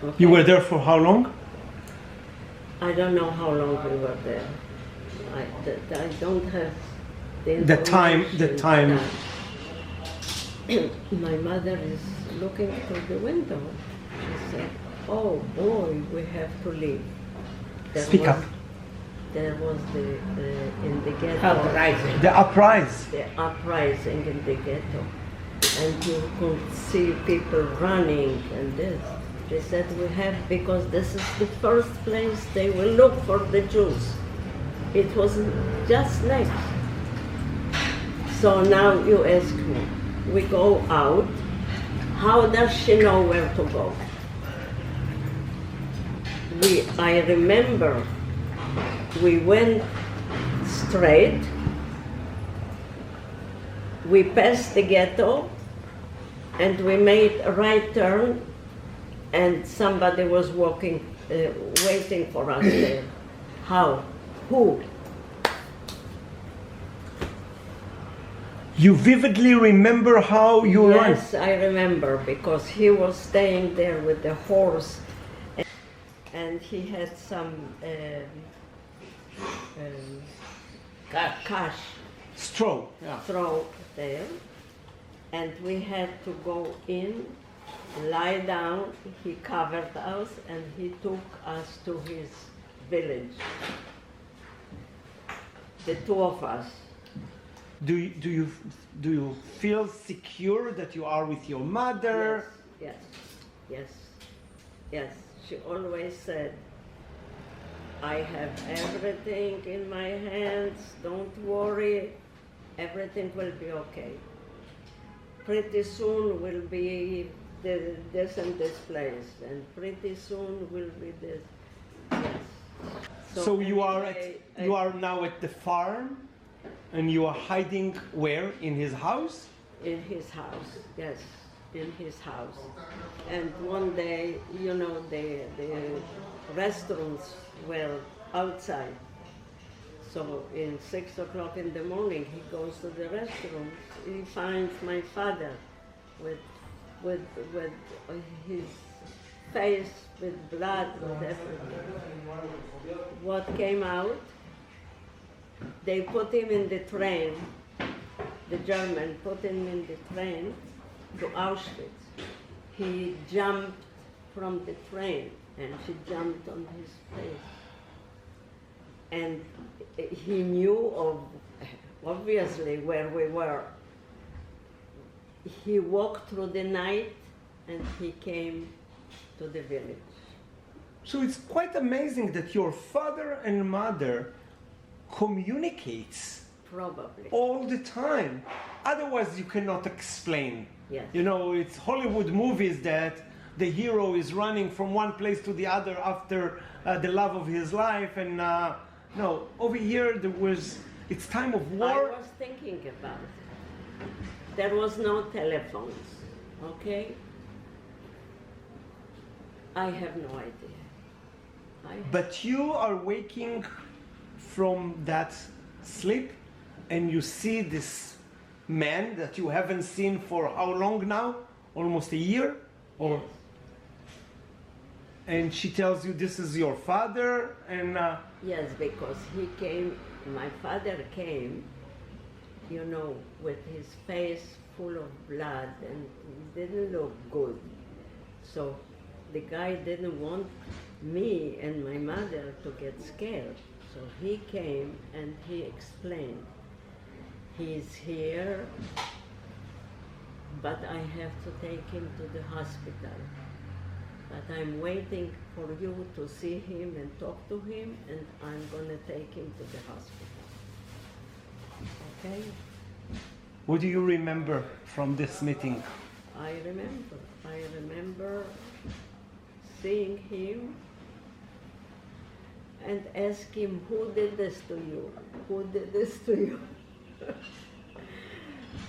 Okay? You were there for how long? I don't know how long we were there. I don't have The time. information. My mother is looking through the window. She said, "Oh boy, we have to leave." Speak up. There was in the ghetto Uprising. The uprise. the uprising in the ghetto, and you could see people running and this. They said we have, because this is the first place they will look for the Jews. It was just next. So now you ask me, we go out, how does she know where to go? I remember we went straight, we passed the ghetto, and we made a right turn, and somebody was walking, waiting for us there. How? Who? You vividly remember how you ran. Yes, I remember, because he was staying there with the horse, and he had some cash Straw. Yeah. throw there, and we had to go in, lie down. He covered us, and he took us to his village. The two of us. Do you feel secure that you are with your mother? Yes, yes, yes. She always said, "I have everything in my hands, don't worry, everything will be okay. Pretty soon will be this and this place, and pretty soon will be this." Yes. So you anyway, are now at the farm, and you are hiding where? In his house? in his house, yes, in his house. And one day, you know, the restaurants were outside. So in 6 o'clock in the morning, he goes to the restaurant. He finds my father with his face with blood, with everything. What came out? They put him in the train. The German put him in the train to Auschwitz. He jumped from the train, and she jumped on his face. And he knew obviously where we were. He walked through the night, and he came to the village. So it's quite amazing that your father and mother communicates Probably. all the time. Otherwise you cannot explain. Yes. You know, it's Hollywood movies that the hero is running from one place to the other after the love of his life, and no, over here it's time of war. I was thinking about it. There was no telephones, okay? I have no idea. But you are waking from that sleep, and you see this man that you haven't seen for how long now? Almost a year? Or Yes. and she tells you this is your father, and Yes, because he came, my father came, you know, with his face full of blood, and he didn't look good. So the guy didn't want me and my mother to get scared. So he came and he explained, he's here, but I have to take him to the hospital. But I'm waiting for you to see him and talk to him, and I'm going to take him to the hospital. Okay? what do you remember from this meeting? I remember seeing him and ask him, who did this to you? Who did this to you?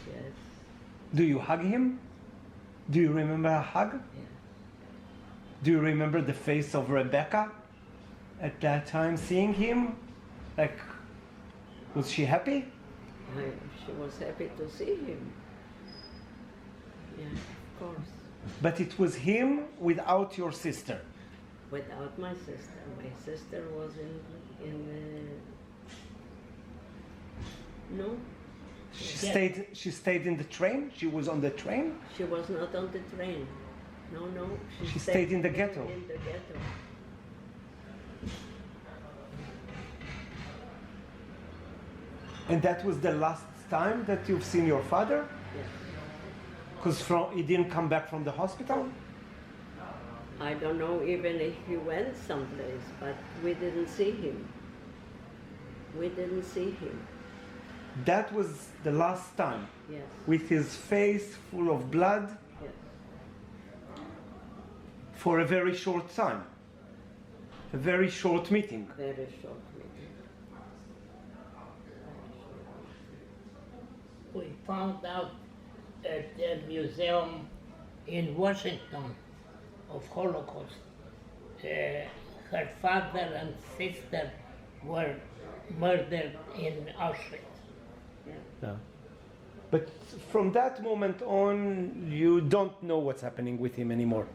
Yes, Do you hug him? Do you remember a hug? yes. Do you remember the face of Rebecca at that time seeing him? Like, was she happy? She was happy to see him. Yeah, of course. But it was him without your sister. Without my sister. My sister was no, She stayed in the train. She was on the train. she was not on the train. No, She stayed in the ghetto. In the ghetto. And that was the last time that you've seen your father? Yes. Because he didn't come back from the hospital? I don't know even if he went someplace, but we didn't see him. We didn't see him. That was the last time. Yes. With his face full of blood Yes. for a very short time. A very short meeting. Very short meeting. We found out at the museum in Washington of Holocaust, her father and sister were murdered in Auschwitz. Yeah. But from that moment on, you don't know what's happening with him anymore.